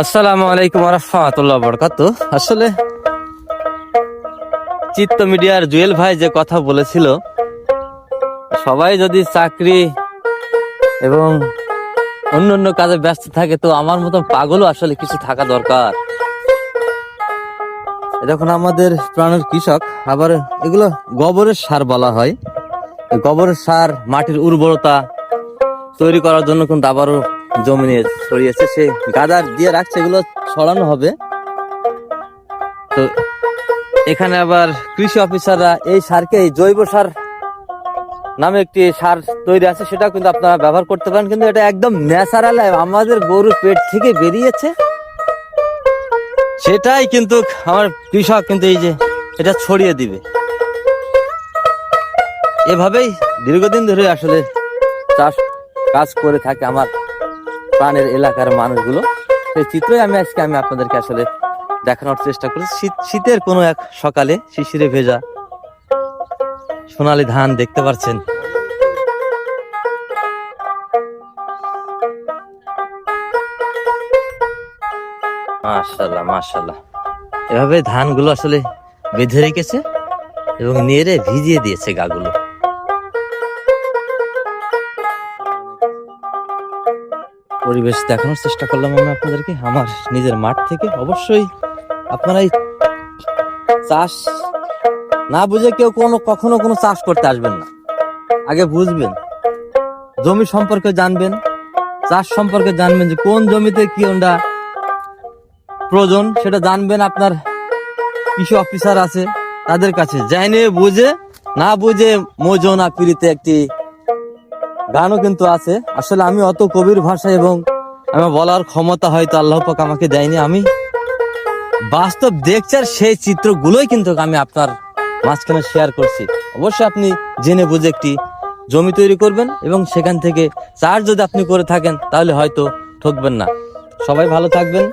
আসসালামু আলাইকুম ওয়া রাহমাতুল্লাহি ওয়া বারাকাতুহু। আসলে চিত্ত মিডিয়ার জুয়েল ভাই যে কথা বলেছিল, সবাই যদি চাকরি এবং অন্য কাজে ব্যস্ত থাকে তো আমার মতো পাগলও আসলে কিছু থাকা দরকার। দেখুন আমাদের প্রাণের কৃষক, আবার এগুলো গোবরের সার বলা হয়। গোবরের সার মাটির উর্বরতা তৈরি করার জন্য কিন্তু আবারও জমি নিয়ে ছড়িয়েছে, সে গাদার দিয়ে রাখছে, এগুলো ছড়ানো হবে। তো এখানে আবার কৃষি অফিসাররা এই সারকে জৈব সার নামে একটি সার তৈরি আছে, সেটা কিন্তু আপনারা ব্যবহার করতে পারেন, কিন্তু এটা একদম ন্যাচারাল, আমাদের গরুর পেট থেকে বেরিয়েছে, সেটাই কিন্তু আমার কৃষক কিন্তু এই যে এটা ছড়িয়ে দিবে। এভাবেই দীর্ঘদিন ধরে আসলে চাষ কাজ করে থাকে আমার প্রাণের এলাকার মানুষগুলো। সেই চিত্রই আজকে আপনাদেরকে আসলে দেখানোর চেষ্টা করছি। শীতের কোনো এক সকালে শিশিরে ভেজা সোনালী ধান দেখতে পাচ্ছেন। মাশাআল্লাহ মাশাআল্লাহ, এভাবে ধানগুলো আসলে বেঁধে রেখেছে এবং নেড়ে ভিজিয়ে দিয়েছে গাগুলো। পরিবেশ দেখানোর চেষ্টা করলাম আমি আপনাদেরকে আমার নিজের মাঠ থেকে। অবশ্যই আপনারা এই চাষ না বুঝে কেউ কখনো কোনো চাষ করতে আসবেন না। আগে বুঝবেন, জমি সম্পর্কে জানবেন, চাষ সম্পর্কে জানবেন, যে কোন জমিতে কি ওটা প্রয়োজন সেটা জানবেন। আপনার কৃষি অফিসার আছে তাদের কাছে জেনে বুঝে, না বুঝে মোজো না পিড়িতে একটি গানও কিন্তু আছে। আসলে আমি অত কবির ভাষা এবং আমার বলার ক্ষমতা হয়তো আল্লাহ পাক আমাকে দেয়নি। আমি বাস্তব দেখছি আর সেই চিত্রগুলোই কিন্তু আমি আপনার মাঝখানে শেয়ার করছি। অবশ্যই আপনি জেনে বুঝে একটি জমি তৈরি করবেন এবং সেখান থেকে চাষ যদি আপনি করে থাকেন তাহলে হয়তো ঠকবেন না। সবাই ভালো থাকবেন।